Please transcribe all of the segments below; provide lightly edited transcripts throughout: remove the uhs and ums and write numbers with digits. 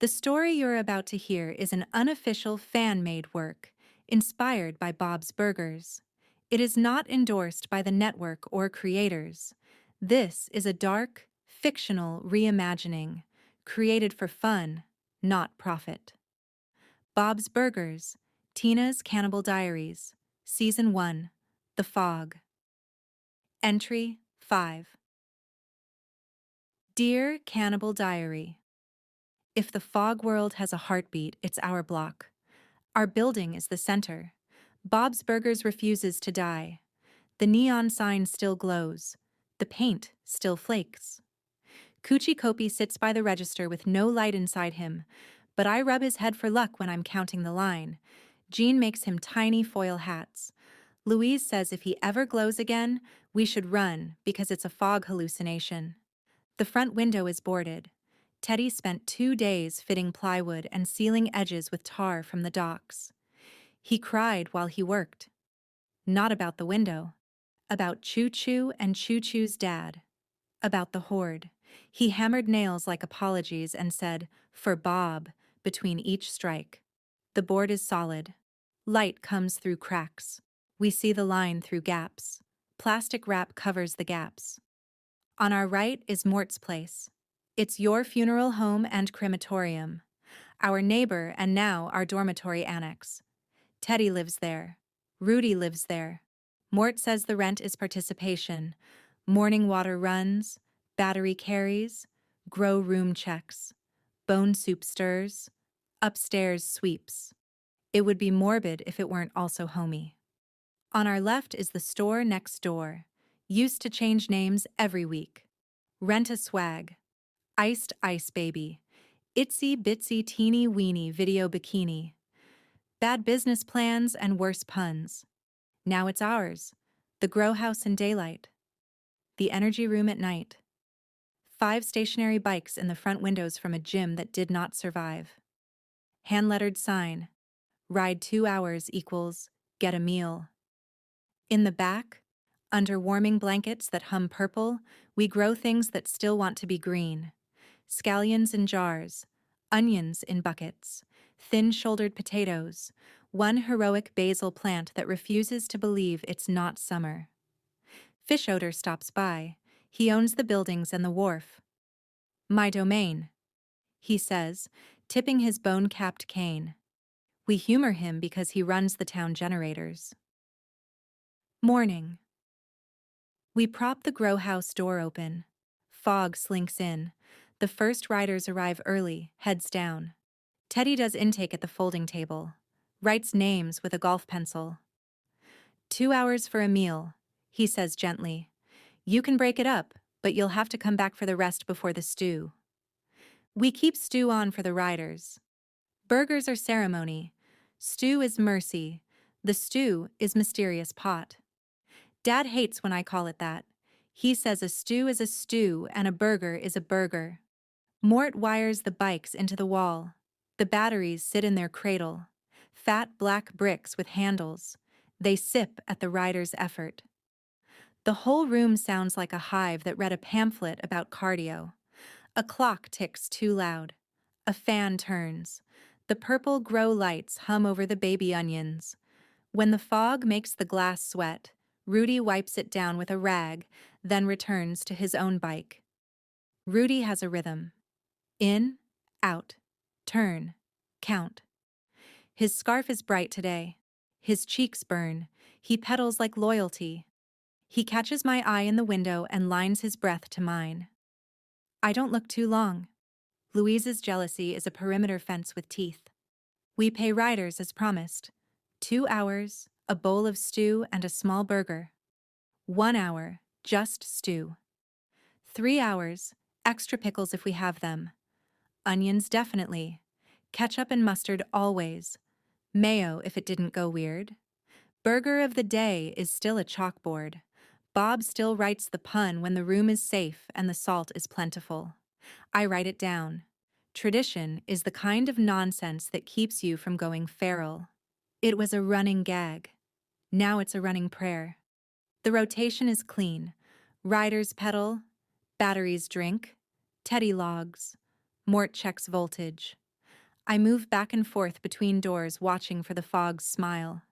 The story you're about to hear is an unofficial fan-made work, inspired by Bob's Burgers. It is not endorsed by the network or creators. This is a dark, fictional reimagining, created for fun, not profit. Bob's Burgers, Tina's Cannibal Diaries, Season 1, The Fog. Entry 5. Dear Cannibal Diary, if the fog world has a heartbeat, it's our block. Our building is the center. Bob's Burgers refuses to die. The neon sign still glows. The paint still flakes. Kuchi Kopi sits by the register with no light inside him, but I rub his head for luck when I'm counting the line. Jean makes him tiny foil hats. Louise says if he ever glows again, we should run because it's a fog hallucination. The front window is boarded. Teddy spent 2 days fitting plywood and sealing edges with tar from the docks. He cried while he worked. Not about the window. About Choo-Choo and Choo-Choo's dad. About the horde. He hammered nails like apologies and said, "For Bob," between each strike. The board is solid. Light comes through cracks. We see the line through gaps. Plastic wrap covers the gaps. On our right is Mort's place. It's your funeral home and crematorium. Our neighbor and now our dormitory annex. Teddy lives there. Rudy lives there. Mort says the rent is participation. Morning water runs, battery carries, grow room checks, bone soup stirs, upstairs sweeps. It would be morbid if it weren't also homey. On our left is the store next door. Used to change names every week. Rent a swag. Iced Ice Baby. Itsy Bitsy Teeny Weeny Video Bikini. Bad business plans and worse puns. Now it's ours. The grow house in daylight. The energy room at night. 5 stationary bikes in the front windows from a gym that did not survive. Hand-lettered sign. Ride 2 hours equals get a meal. In the back, under warming blankets that hum purple, we grow things that still want to be green. Scallions in jars, onions in buckets, thin-shouldered potatoes, one heroic basil plant that refuses to believe it's not summer. Fish odor stops by. He owns the buildings and the wharf. "My domain," he says, tipping his bone-capped cane. We humor him because he runs the town generators. Morning. We prop the grow house door open. Fog slinks in. The first riders arrive early, heads down. Teddy does intake at the folding table. Writes names with a golf pencil. 2 hours for a meal, he says gently. You can break it up, but you'll have to come back for the rest before the stew. We keep stew on for the riders. Burgers are ceremony. Stew is mercy. The stew is mysterious pot. Dad hates when I call it that. He says a stew is a stew and a burger is a burger. Mort wires the bikes into the wall. The batteries sit in their cradle. Fat black bricks with handles. They sip at the rider's effort. The whole room sounds like a hive that read a pamphlet about cardio. A clock ticks too loud. A fan turns. The purple grow lights hum over the baby onions. When the fog makes the glass sweat, Rudy wipes it down with a rag, then returns to his own bike. Rudy has a rhythm. In, out, turn, count. His scarf is bright today. His cheeks burn. He pedals like loyalty. He catches my eye in the window and lines his breath to mine. I don't look too long. Louise's jealousy is a perimeter fence with teeth. We pay riders as promised. 2 hours, a bowl of stew and a small burger. 1 hour, just stew. 3 hours, extra pickles if we have them. Onions definitely. Ketchup and mustard always. Mayo if it didn't go weird. Burger of the day is still a chalkboard. Bob still writes the pun when the room is safe and the salt is plentiful. I write it down. Tradition is the kind of nonsense that keeps you from going feral. It was a running gag. Now it's a running prayer. The rotation is clean. Riders pedal, batteries drink, Teddy logs, Mort checks voltage. I move back and forth between doors, watching for the fog's smile.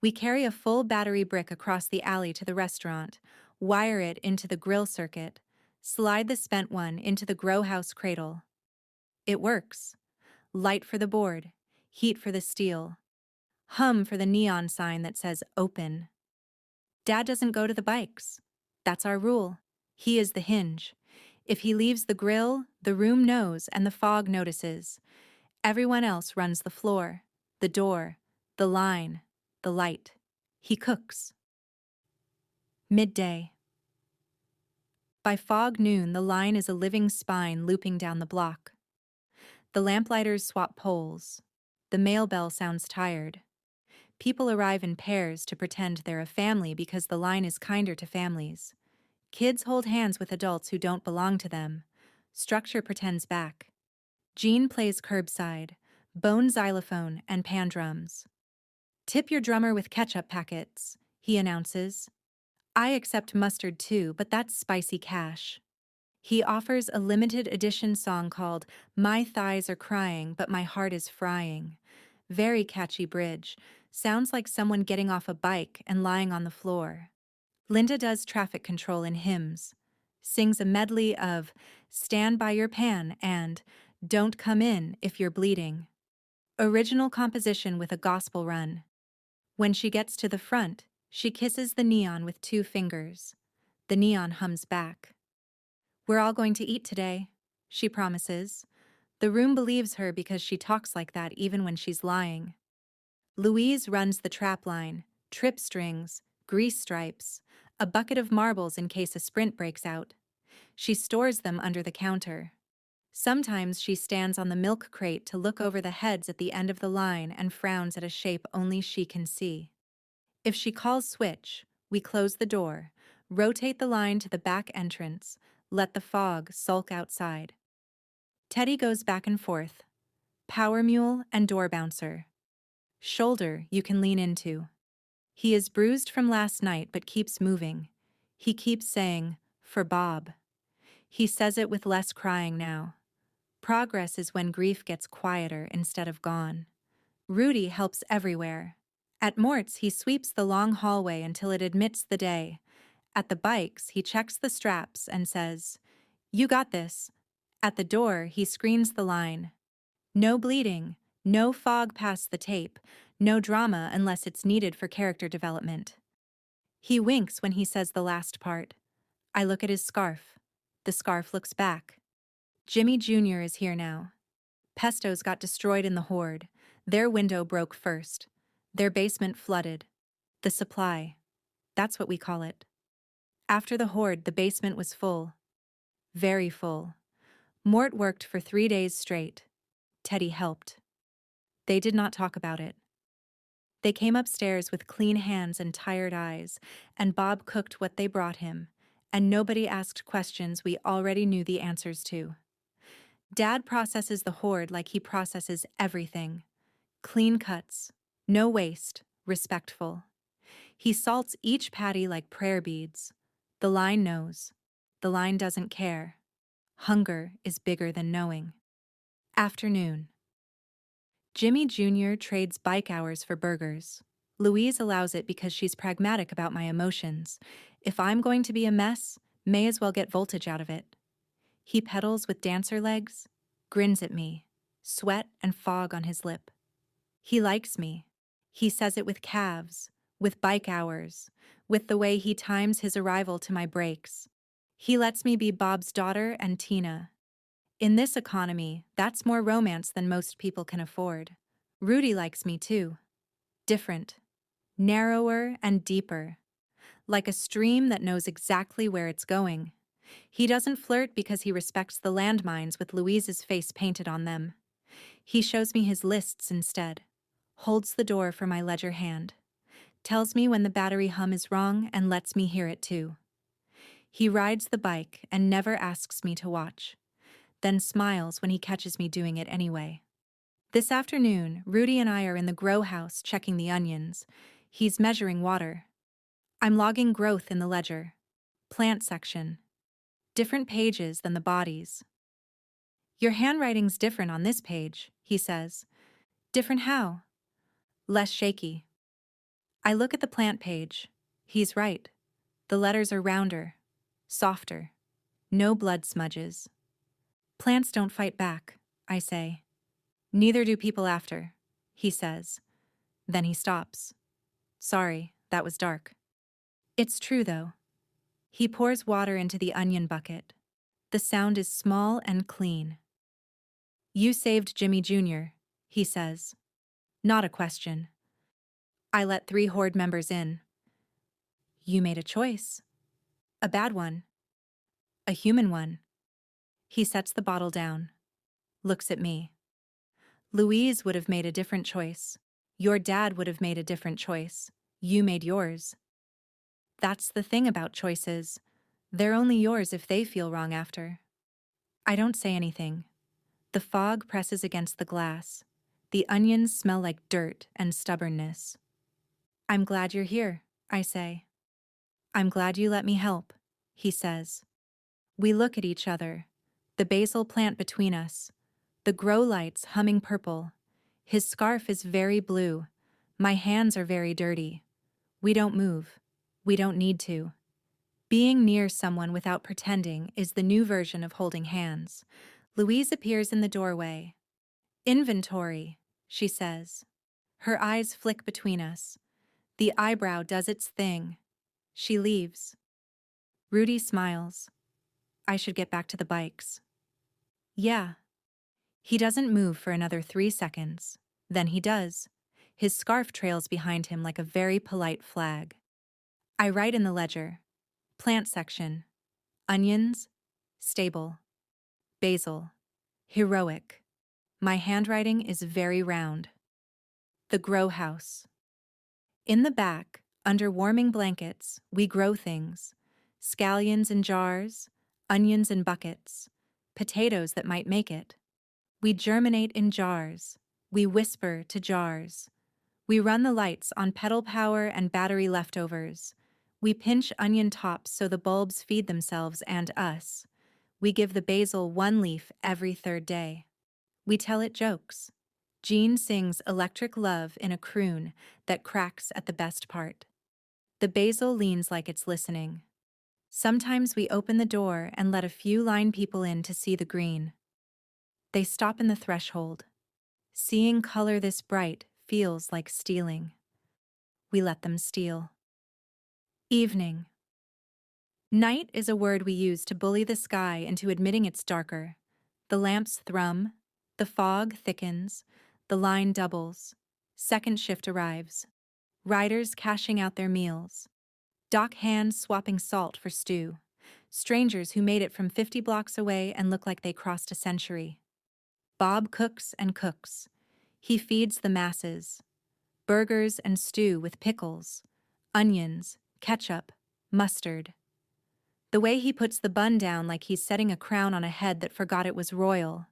We carry a full battery brick across the alley to the restaurant, wire it into the grill circuit, slide the spent one into the grow house cradle. It works. Light for the board, heat for the steel, hum for the neon sign that says open. Dad doesn't go to the bikes. That's our rule. He is the hinge. If he leaves the grill, the room knows and the fog notices. Everyone else runs the floor, the door, the line, the light. He cooks. Midday. By fog noon, the line is a living spine looping down the block. The lamplighters swap poles. The mail bell sounds tired. People arrive in pairs to pretend they're a family because the line is kinder to families. Kids hold hands with adults who don't belong to them. Structure pretends back. Gene plays curbside, bone xylophone, and pan drums. Tip your drummer with ketchup packets, he announces. I accept mustard too, but that's spicy cash. He offers a limited edition song called My Thighs Are Crying, But My Heart Is Frying. Very catchy bridge. Sounds like someone getting off a bike and lying on the floor. Linda does traffic control in hymns. Sings a medley of Stand by Your Pan and Don't Come In If You're Bleeding. Original composition with a gospel run. When she gets to the front, she kisses the neon with 2 fingers. The neon hums back. We're all going to eat today, she promises. The room believes her because she talks like that even when she's lying. Louise runs the trap line, trip strings, grease stripes, a bucket of marbles in case a sprint breaks out. She stores them under the counter. Sometimes she stands on the milk crate to look over the heads at the end of the line and frowns at a shape only she can see. If she calls switch, we close the door, rotate the line to the back entrance, let the fog sulk outside. Teddy goes back and forth. Power mule and door bouncer. Shoulder you can lean into. He is bruised from last night but keeps moving. He keeps saying, for Bob. He says it with less crying now. Progress is when grief gets quieter instead of gone. Rudy helps everywhere. At Mort's, he sweeps the long hallway until it admits the day. At the bikes, he checks the straps and says, You got this. At the door, he screens the line. No bleeding, no fog past the tape, no drama unless it's needed for character development. He winks when he says the last part. I look at his scarf. The scarf looks back. Jimmy Jr. is here now. Pesto's got destroyed in the horde. Their window broke first. Their basement flooded. The supply. That's what we call it. After the horde, the basement was full. Very full. Mort worked for 3 days straight. Teddy helped. They did not talk about it. They came upstairs with clean hands and tired eyes, and Bob cooked what they brought him, and nobody asked questions we already knew the answers to. Dad processes the horde like he processes everything. Clean cuts, no waste, respectful. He salts each patty like prayer beads. The line knows. The line doesn't care. Hunger is bigger than knowing. Afternoon. Jimmy Jr. trades bike hours for burgers. Louise allows it because she's pragmatic about my emotions. If I'm going to be a mess, may as well get voltage out of it. He pedals with dancer legs, grins at me, sweat and fog on his lip. He likes me. He says it with calves, with bike hours, with the way he times his arrival to my breaks. He lets me be Bob's daughter and Tina. In this economy, that's more romance than most people can afford. Rudy likes me too. Different. Narrower and deeper. Like a stream that knows exactly where it's going. He doesn't flirt because he respects the landmines with Louise's face painted on them. He shows me his lists instead. Holds the door for my ledger hand. Tells me when the battery hum is wrong and lets me hear it too. He rides the bike and never asks me to watch. Then smiles when he catches me doing it anyway. This afternoon, Rudy and I are in the grow house checking the onions. He's measuring water. I'm logging growth in the ledger. Plant section. Different pages than the bodies. Your handwriting's different on this page, he says. Different how? Less shaky. I look at the plant page. He's right. The letters are rounder, softer. No blood smudges. Plants don't fight back, I say. Neither do people after, he says. Then he stops. Sorry, that was dark. It's true, though. He pours water into the onion bucket. The sound is small and clean. You saved Jimmy Jr., he says. Not a question. I let 3 horde members in. You made a choice. A bad one. A human one. He sets the bottle down. Looks at me. Louise would have made a different choice. Your dad would have made a different choice. You made yours. That's the thing about choices. They're only yours if they feel wrong after. I don't say anything. The fog presses against the glass. The onions smell like dirt and stubbornness. I'm glad you're here, I say. I'm glad you let me help, he says. We look at each other, the basil plant between us, the grow lights humming purple. His scarf is very blue. My hands are very dirty. We don't move. We don't need to. Being near someone without pretending is the new version of holding hands. Louise appears in the doorway. Inventory, she says. Her eyes flick between us. The eyebrow does its thing. She leaves. Rudy smiles. I should get back to the bikes. Yeah. He doesn't move for another 3 seconds. Then he does. His scarf trails behind him like a very polite flag. I write in the ledger. Plant section. Onions. Stable. Basil. Heroic. My handwriting is very round. The grow house. In the back, under warming blankets, we grow things. Scallions in jars, onions in buckets, potatoes that might make it. We germinate in jars. We whisper to jars. We run the lights on pedal power and battery leftovers. We pinch onion tops so the bulbs feed themselves and us. We give the basil 1 leaf every 3rd day. We tell it jokes. Jean sings Electric Love in a croon that cracks at the best part. The basil leans like it's listening. Sometimes we open the door and let a few line people in to see the green. They stop in the threshold. Seeing color this bright feels like stealing. We let them steal. Evening. Night is a word we use to bully the sky into admitting it's darker. The lamps thrum, the fog thickens, the line doubles. Second shift arrives. Riders cashing out their meals. Dock hands swapping salt for stew. Strangers who made it from 50 blocks away and look like they crossed a century. Bob cooks and cooks. He feeds the masses. Burgers and stew with pickles, onions, ketchup, mustard. The way he puts the bun down like he's setting a crown on a head that forgot it was royal.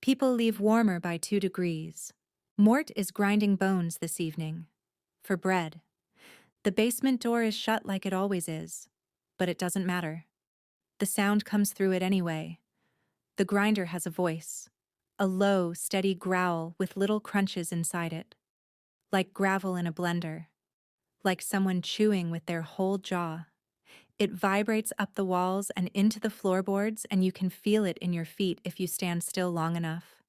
People leave warmer by 2 degrees. Mort is grinding bones this evening. For bread. The basement door is shut like it always is. But it doesn't matter. The sound comes through it anyway. The grinder has a voice. A low, steady growl with little crunches inside it. Like gravel in a blender. Like someone chewing with their whole jaw. It vibrates up the walls and into the floorboards, and you can feel it in your feet if you stand still long enough.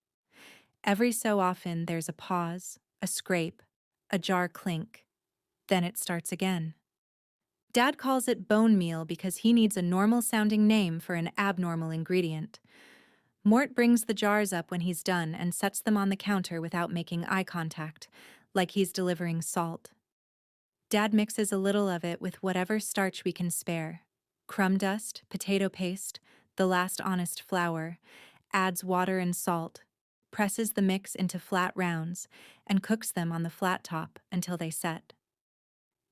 Every so often there's a pause, a scrape, a jar clink. Then it starts again. Dad calls it bone meal because he needs a normal-sounding name for an abnormal ingredient. Mort brings the jars up when he's done and sets them on the counter without making eye contact, like he's delivering salt. Dad mixes a little of it with whatever starch we can spare. Crumb dust, potato paste, the last honest flour, adds water and salt, presses the mix into flat rounds, and cooks them on the flat top until they set.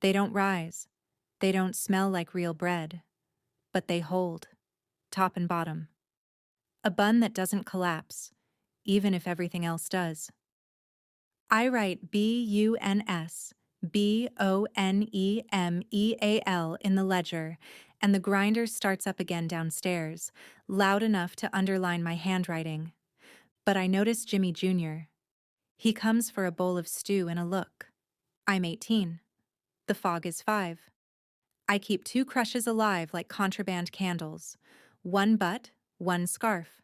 They don't rise. They don't smell like real bread. But they hold, top and bottom. A bun that doesn't collapse, even if everything else does. I write BUNS, BONEMEAL in the ledger, and the grinder starts up again downstairs, loud enough to underline my handwriting. But I notice Jimmy Jr. He comes for a bowl of stew and a look. I'm 18. The fog is 5. I keep 2 crushes alive like contraband candles. One butt, one scarf.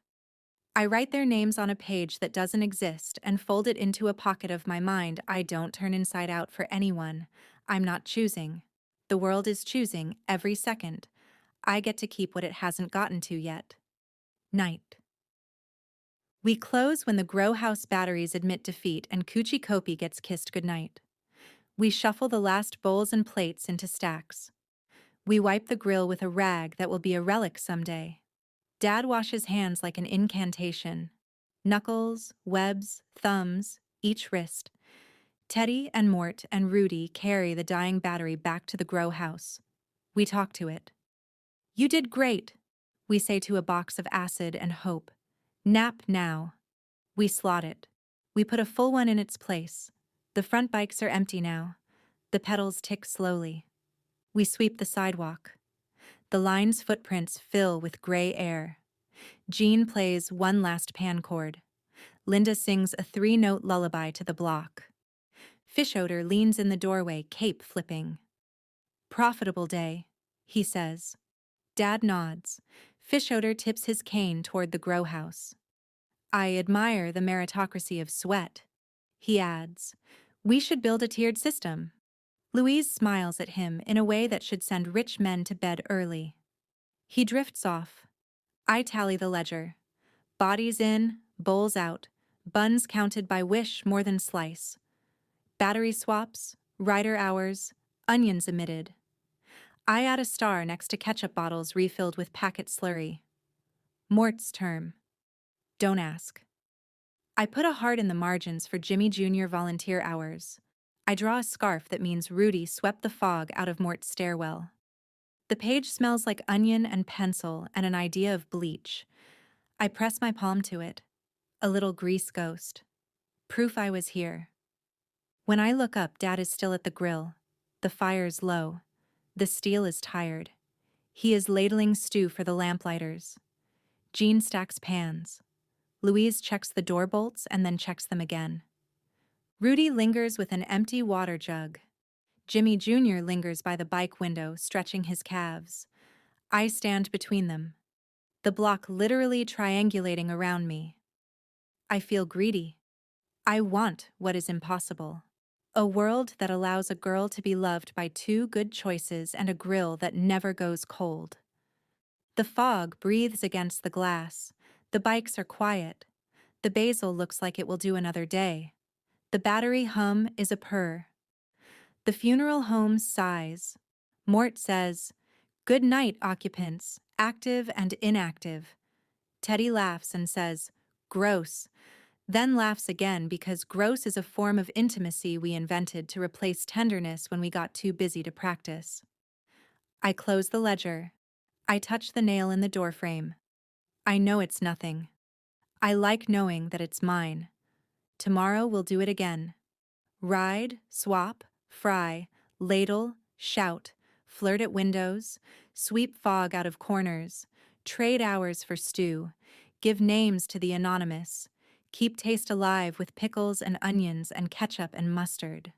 I write their names on a page that doesn't exist and fold it into a pocket of my mind. I don't turn inside out for anyone. I'm not choosing. The world is choosing every second. I get to keep what it hasn't gotten to yet. Night. We close when the grow house batteries admit defeat and Kuchi Kopi gets kissed goodnight. We shuffle the last bowls and plates into stacks. We wipe the grill with a rag that will be a relic someday. Dad washes hands like an incantation. Knuckles, webs, thumbs, each wrist. Teddy and Mort and Rudy carry the dying battery back to the grow house. We talk to it. You did great, we say to a box of acid and hope. Nap now. We slot it. We put a full one in its place. The front bikes are empty now. The pedals tick slowly. We sweep the sidewalk. The line's footprints fill with gray air. Jean plays one last pan chord. Linda sings a 3-note lullaby to the block. Fish odor leans in the doorway, cape flipping. Profitable day, he says. Dad nods. Fish odor tips his cane toward the grow house. I admire the meritocracy of sweat, he adds. We should build a tiered system. Louise smiles at him in a way that should send rich men to bed early. He drifts off. I tally the ledger. Bodies in, bowls out, buns counted by wish more than slice. Battery swaps, rider hours, onions emitted. I add a star next to ketchup bottles refilled with packet slurry. Mort's term. Don't ask. I put a heart in the margins for Jimmy Jr. volunteer hours. I draw a scarf that means Rudy swept the fog out of Mort's stairwell. The page smells like onion and pencil and an idea of bleach. I press my palm to it. A little grease ghost. Proof I was here. When I look up, Dad is still at the grill. The fire's low. The steel is tired. He is ladling stew for the lamplighters. Jean stacks pans. Louise checks the door bolts and then checks them again. Rudy lingers with an empty water jug. Jimmy Jr. lingers by the bike window, stretching his calves. I stand between them. The block literally triangulating around me. I feel greedy. I want what is impossible. A world that allows a girl to be loved by 2 good choices and a grill that never goes cold. The fog breathes against the glass. The bikes are quiet. The basil looks like it will do another day. The battery hum is a purr. The funeral home sighs. Mort says, "Good night, occupants, active and inactive." Teddy laughs and says, "Gross," then laughs again because gross is a form of intimacy we invented to replace tenderness when we got too busy to practice. I close the ledger. I touch the nail in the doorframe. I know it's nothing. I like knowing that it's mine. Tomorrow we'll do it again. Ride, swap, fry, ladle, shout, flirt at windows, sweep fog out of corners, trade hours for stew, give names to the anonymous, keep taste alive with pickles and onions and ketchup and mustard.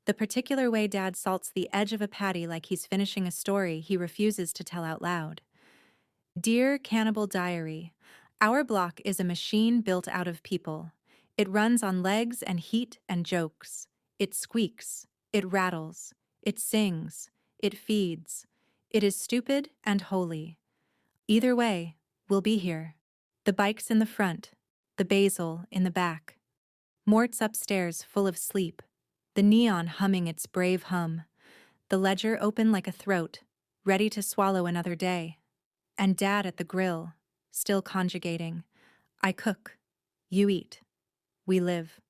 The particular way Dad salts the edge of a patty like he's finishing a story he refuses to tell out loud. Dear Cannibal Diary, our block is a machine built out of people. It runs on legs and heat and jokes. It squeaks. It rattles. It sings. It feeds. It is stupid and holy. Either way, we'll be here. The bike's in the front. The basil in the back. Mort's upstairs full of sleep. The neon humming its brave hum. The ledger open like a throat, ready to swallow another day. And Dad at the grill, still conjugating. I cook. You eat. We live.